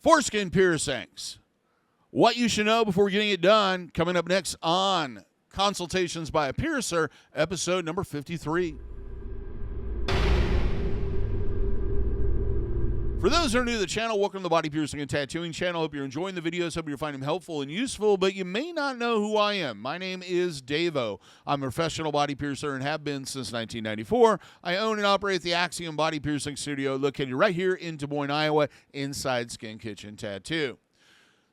Foreskin piercings. What you should know before getting it done. Coming up next on Consultations by a Piercer, episode number 53. For those who are new to the channel, welcome to the Body Piercing and Tattooing channel. Hope you're enjoying the videos. Hope you're finding them helpful and useful, but you may not know who I am. My name is DaVo. I'm a professional body piercer and have been since 1994. I own and operate the Axiom Body Piercing Studio located right here in Des Moines, Iowa, inside Skin Kitchen Tattoo.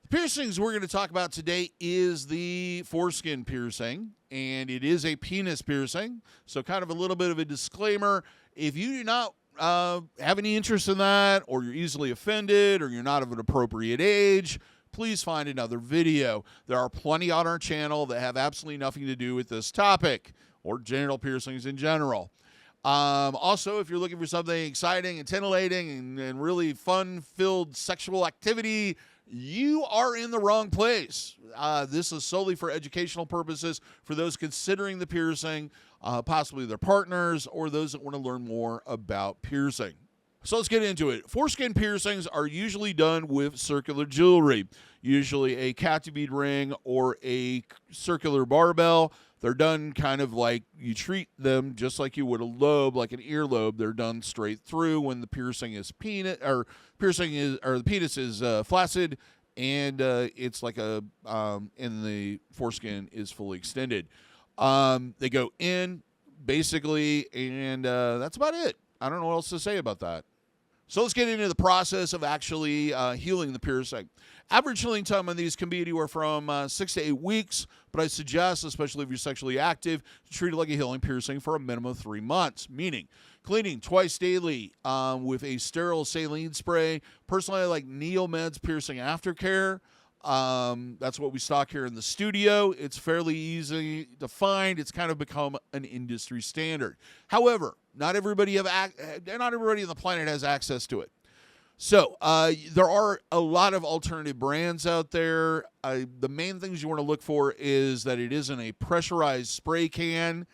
The piercings we're going to talk about today is the foreskin piercing, and it is a penis piercing. So kind of a little bit of a disclaimer. If you do not have any interest in that, or you're easily offended, or you're not of an appropriate age, please find another video. There are plenty on our channel that have absolutely nothing to do with this topic or genital piercings in general. Also, if you're looking for something exciting and titillating and really fun-filled sexual activity, you are in the wrong place. This is solely for educational purposes for those considering the piercing, possibly their partners, or those that want to learn more about piercing. So let's get into it. Foreskin piercings are usually done with circular jewelry, usually a cat bead ring or a circular barbell. They're done kind of like you treat them just like you would a lobe, like an earlobe. They're done straight through when the piercing is the penis is flaccid, and it's like and the foreskin is fully extended. They go in basically, and that's about it. I don't know what else to say about that. So let's get into the process of actually healing the piercing. Average healing time on these can be anywhere from 6 to 8 weeks, but I suggest, especially if you're sexually active, to treat it like a healing piercing for a minimum of 3 months, meaning cleaning twice daily with a sterile saline spray. Personally, I like Neomed's Piercing Aftercare. That's what we stock here in the studio. It's fairly easy to find. It's kind of become an industry standard. However, not everybody on the planet has access to it. So there are a lot of alternative brands out there. The main things you want to look for is that it isn't a pressurized spray can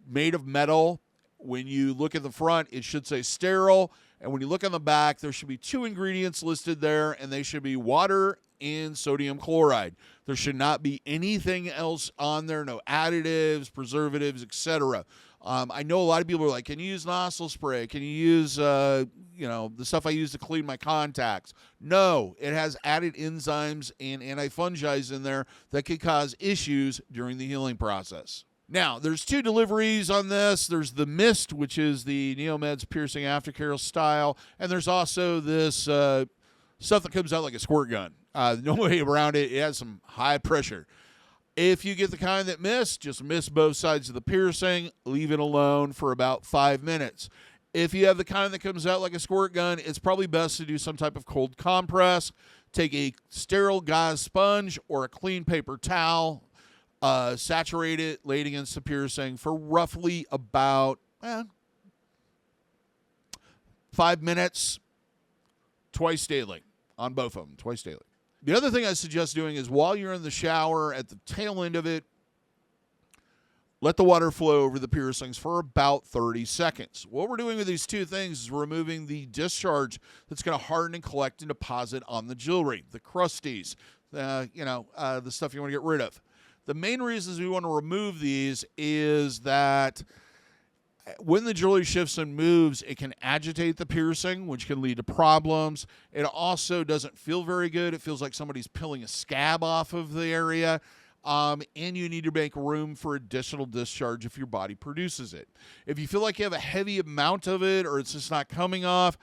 made of metal. When you look at the front, it should say sterile. And when you look on the back, there should be 2 ingredients listed there, and they should be water and sodium chloride. There should not be anything else on there, no additives, preservatives, etc. I know a lot of people are like, can you use nostril spray? Can you use, the stuff I use to clean my contacts? No, it has added enzymes and antifungis in there that could cause issues during the healing process. Now, there's 2 deliveries on this. There's the mist, which is the Neomed's Piercing Aftercare style, and there's also this stuff that comes out like a squirt gun. No way around it. It has some high pressure. If you get the kind that mist, just mist both sides of the piercing, leave it alone for about 5 minutes. If you have the kind that comes out like a squirt gun, it's probably best to do some type of cold compress. Take a sterile gauze sponge or a clean paper towel, saturate it, lay it against the piercing for roughly about 5 minutes, twice daily, on both of them, twice daily. The other thing I suggest doing is while you're in the shower, at the tail end of it, let the water flow over the piercings for about 30 seconds. What we're doing with these 2 things is removing the discharge that's going to harden and collect and deposit on the jewelry, the crusties, the stuff you want to get rid of. The main reasons we want to remove these is that when the jewelry shifts and moves, it can agitate the piercing, which can lead to problems. It also doesn't feel very good. It feels like somebody's peeling a scab off of the area. And you need to make room for additional discharge if your body produces it. If you feel like you have a heavy amount of it or it's just not coming off,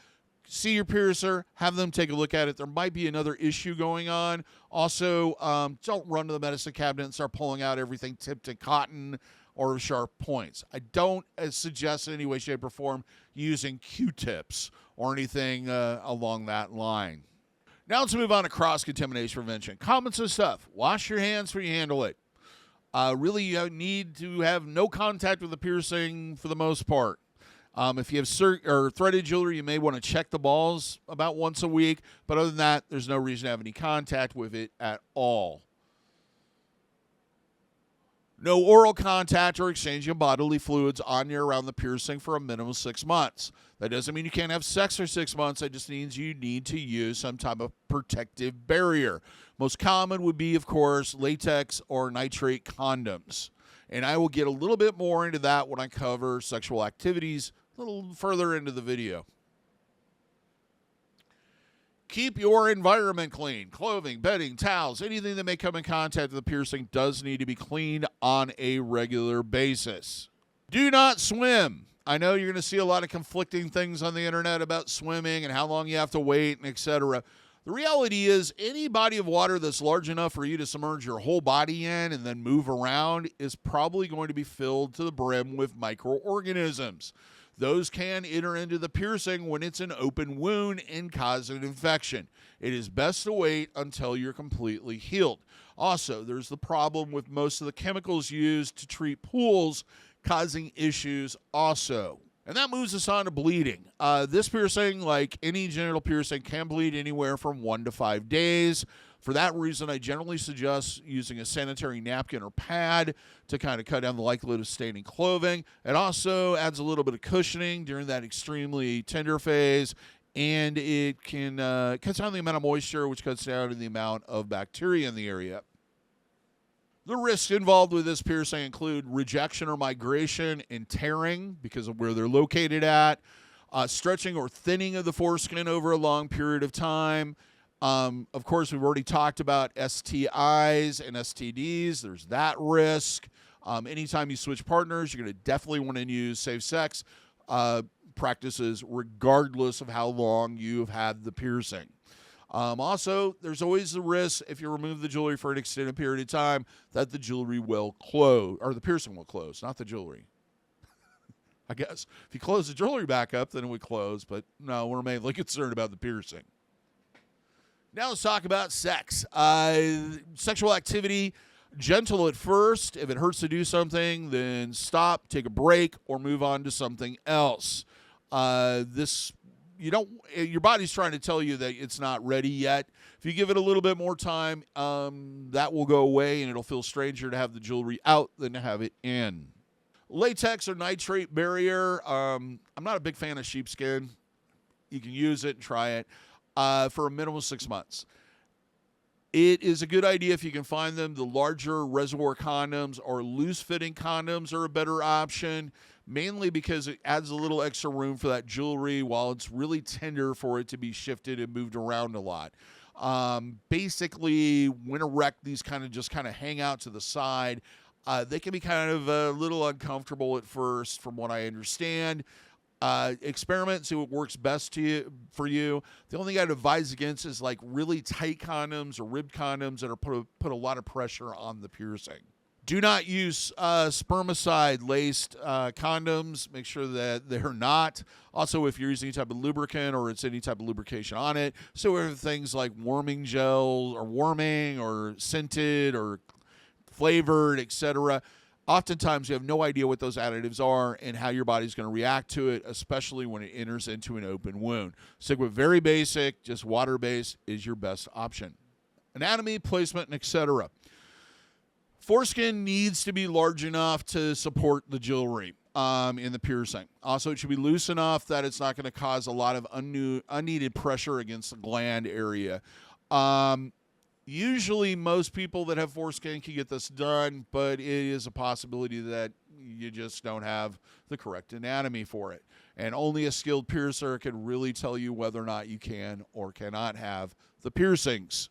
see your piercer, have them take a look at it. There might be another issue going on. Also, don't run to the medicine cabinet and start pulling out everything tipped in cotton or sharp points. I don't suggest in any way, shape, or form using Q-tips or anything along that line. Now let's move on to cross-contamination prevention. Common sense stuff. Wash your hands before you handle it. Really, you need to have no contact with the piercing for the most part. If you have threaded jewelry, you may want to check the balls about once a week. But other than that, there's no reason to have any contact with it at all. No oral contact or exchange of bodily fluids on or around the piercing for a minimum of 6 months. That doesn't mean you can't have sex for 6 months. That just means you need to use some type of protective barrier. Most common would be, of course, latex or nitrate condoms. And I will get a little bit more into that when I cover sexual activities a little further into the video. Keep your environment clean. Clothing, bedding, towels, anything that may come in contact with the piercing does need to be cleaned on a regular basis. Do not swim. I know you're going to see a lot of conflicting things on the internet about swimming and how long you have to wait and etc. The reality is any body of water that's large enough for you to submerge your whole body in and then move around is probably going to be filled to the brim with microorganisms. Those can enter into the piercing when it's an open wound and cause an infection. It is best to wait until you're completely healed. Also, there's the problem with most of the chemicals used to treat pools causing issues also. And that moves us on to bleeding. This piercing, like any genital piercing, can bleed anywhere from 1 to 5 days. For that reason, I generally suggest using a sanitary napkin or pad to kind of cut down the likelihood of staining clothing. It also adds a little bit of cushioning during that extremely tender phase, and it can cuts down the amount of moisture, which cuts down the amount of bacteria in the area. The risks involved with this piercing include rejection or migration and tearing because of where they're located at, stretching or thinning of the foreskin over a long period of time. Of course, we've already talked about STIs and STDs. There's that risk. Anytime you switch partners, you're going to definitely want to use safe sex practices regardless of how long you've had the piercing. Also, there's always the risk if you remove the jewelry for an extended period of time that the jewelry will close, or the piercing will close, not the jewelry. I guess if you close the jewelry back up, then it would close, but no, we're mainly concerned about the piercing. Now let's talk about sex. Sexual activity, gentle at first. If it hurts to do something, then stop, take a break, or move on to something else. Your body's trying to tell you that it's not ready yet. If you give it a little bit more time, that will go away, and it'll feel stranger to have the jewelry out than to have it in. Latex or nitrate barrier. I'm not a big fan of sheepskin. You can use it and try it. For a minimum of 6 months. It is a good idea if you can find them. The larger reservoir condoms or loose-fitting condoms are a better option, mainly because it adds a little extra room for that jewelry while it's really tender for it to be shifted and moved around a lot. Basically, when erect, these kind of hang out to the side. They can be kind of a little uncomfortable at first, from what I understand. Experiment, see what works best for you. The only thing I'd advise against is like really tight condoms or ribbed condoms that are put a lot of pressure on the piercing. Do not use spermicide-laced condoms. Make sure that they're not. Also, if you're using any type of lubricant or it's any type of lubrication on it, so if things like warming gel or warming or scented or flavored, etc. Oftentimes, you have no idea what those additives are and how your body's going to react to it, especially when it enters into an open wound. Stick with very basic, just water-based is your best option. Anatomy, placement, and etc. Foreskin needs to be large enough to support the jewelry in the piercing. Also, it should be loose enough that it's not going to cause a lot of unneeded pressure against the gland area. Usually, most people that have foreskin can get this done, but it is a possibility that you just don't have the correct anatomy for it. And only a skilled piercer can really tell you whether or not you can or cannot have the piercings.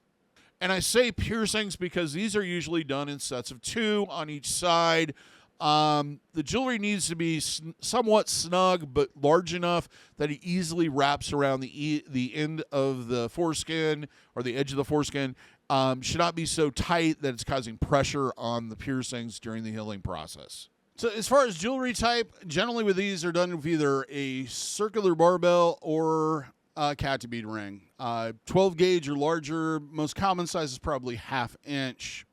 And I say piercings because these are usually done in sets of 2 on each side. The jewelry needs to be somewhat snug, but large enough that it easily wraps around the end of the foreskin or the edge of the foreskin. Should not be so tight that it's causing pressure on the piercings during the healing process. So as far as jewelry type, generally with these are done with either a circular barbell or a cat bead ring. 12 gauge or larger. Most common size is probably 1/2 inch.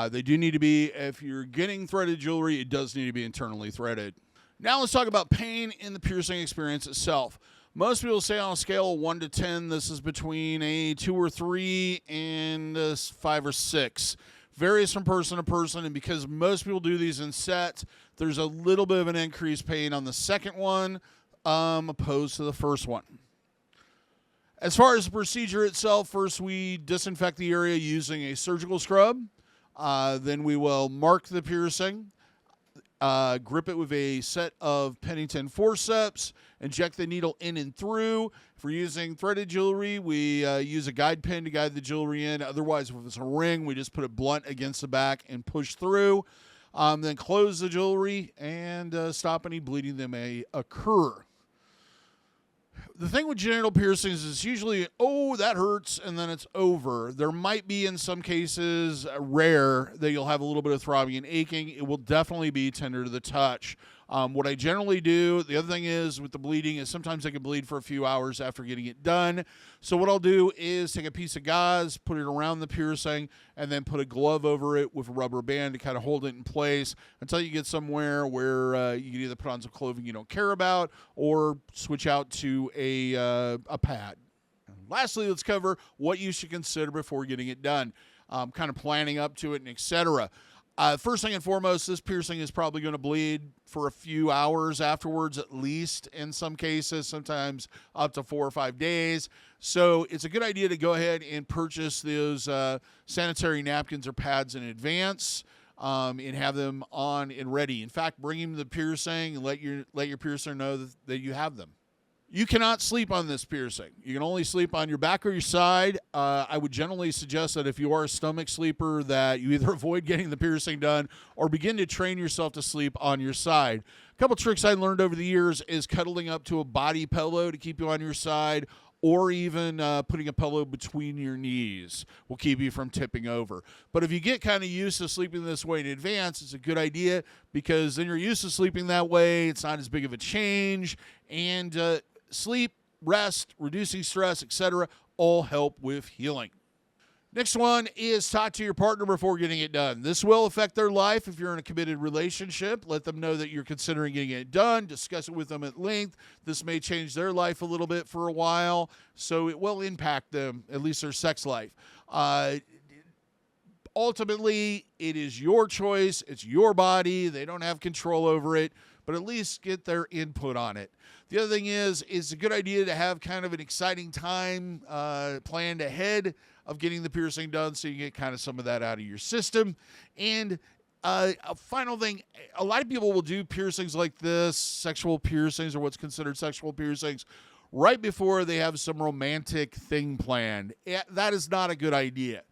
They do need to be, if you're getting threaded jewelry, it does need to be internally threaded. Now let's talk about pain in the piercing experience itself. Most people say on a scale of 1 to 10, this is between a 2 or 3 and a 5 or 6. Varies from person to person, and because most people do these in sets, there's a little bit of an increased pain on the second one opposed to the first one. As far as the procedure itself, first we disinfect the area using a surgical scrub. Then we will mark the piercing, grip it with a set of Pennington forceps, inject the needle in and through. If we're using threaded jewelry, we use a guide pin to guide the jewelry in. Otherwise, if it's a ring, we just put it blunt against the back and push through. Then close the jewelry and stop any bleeding that may occur. The thing with genital piercings is usually, oh, that hurts, and then it's over. There might be, in some cases, rare, that you'll have a little bit of throbbing and aching. It will definitely be tender to the touch. What I generally do, the other thing is with the bleeding, is sometimes I can bleed for a few hours after getting it done. So what I'll do is take a piece of gauze, put it around the piercing, and then put a glove over it with a rubber band to kind of hold it in place until you get somewhere where you can either put on some clothing you don't care about or switch out to a pad. Lastly, let's cover what you should consider before getting it done, kind of planning up to it and etc. First thing and foremost, this piercing is probably going to bleed for a few hours afterwards, at least in some cases, sometimes up to 4 or 5 days. So it's a good idea to go ahead and purchase those sanitary napkins or pads in advance and have them on and ready. In fact, bring him the piercing and let your piercer know that you have them. You cannot sleep on this piercing. You can only sleep on your back or your side. I would generally suggest that if you are a stomach sleeper, that you either avoid getting the piercing done or begin to train yourself to sleep on your side. A couple tricks I learned over the years is cuddling up to a body pillow to keep you on your side, or even putting a pillow between your knees will keep you from tipping over. But if you get kind of used to sleeping this way in advance, it's a good idea because then you're used to sleeping that way. It's not as big of a change, and sleep, rest, reducing stress, etc., all help with healing. Next one is talk to your partner before getting it done. This will affect their life if you're in a committed relationship. Let them know that you're considering getting it done. Discuss it with them at length. This may change their life a little bit for a while, so it will impact them, at least their sex life. Ultimately, it is your choice. It's your body. They don't have control over it, but at least get their input on it. The other thing is it's a good idea to have kind of an exciting time planned ahead of getting the piercing done so you get kind of some of that out of your system. And a final thing, a lot of people will do piercings like this, sexual piercings or what's considered sexual piercings, right before they have some romantic thing planned. That is not a good idea.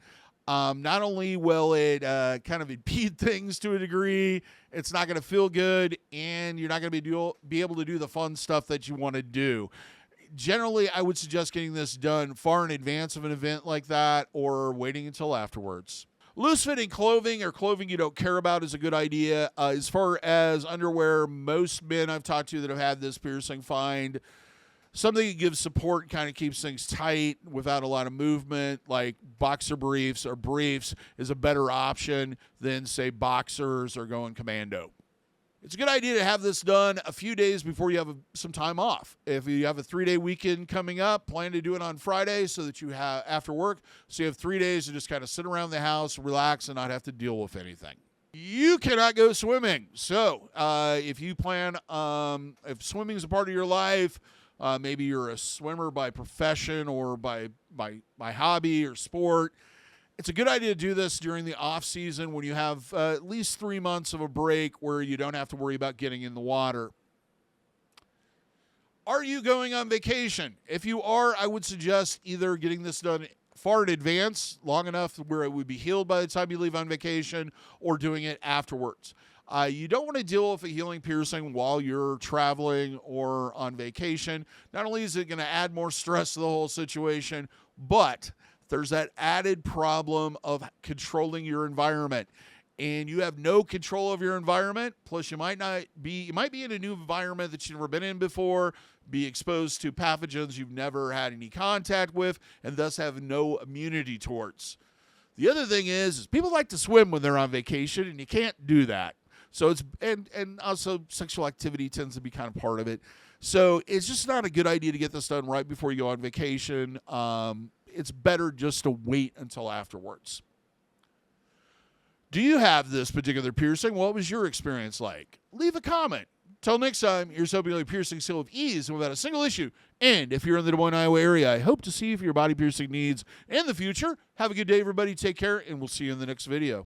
Not only will it kind of impede things to a degree, it's not going to feel good, and you're not going to be able to do the fun stuff that you want to do. Generally, I would suggest getting this done far in advance of an event like that or waiting until afterwards. Loose-fitting clothing or clothing you don't care about is a good idea. As far as underwear, most men I've talked to that have had this piercing find something that gives support and kind of keeps things tight without a lot of movement, like boxer briefs or briefs, is a better option than, say, boxers or going commando. It's a good idea to have this done a few days before you have some time off. If you have a 3-day weekend coming up, plan to do it on Friday so that you have after work, so you have 3 days to just kind of sit around the house, relax, and not have to deal with anything. You cannot go swimming. So if you plan, if swimming is a part of your life, maybe you're a swimmer by profession or by hobby or sport, it's a good idea to do this during the off season when you have at least 3 months of a break where you don't have to worry about getting in the water. Are you going on vacation? If you are, I would suggest either getting this done far in advance, long enough where it would be healed by the time you leave on vacation, or doing it afterwards. You don't want to deal with a healing piercing while you're traveling or on vacation. Not only is it going to add more stress to the whole situation, but there's that added problem of controlling your environment. And you have no control of your environment. Plus, you might be in a new environment that you've never been in before, be exposed to pathogens you've never had any contact with, and thus have no immunity towards. The other thing is people like to swim when they're on vacation, and you can't do that. So it's and also sexual activity tends to be kind of part of it. So it's just not a good idea to get this done right before you go on vacation. It's better just to wait until afterwards. Do you have this particular piercing? What was your experience like? Leave a comment. Till next time, here's hoping your piercing skill with ease and without a single issue. And if you're in the Des Moines, Iowa area, I hope to see you for your body piercing needs in the future. Have a good day, everybody. Take care, and we'll see you in the next video.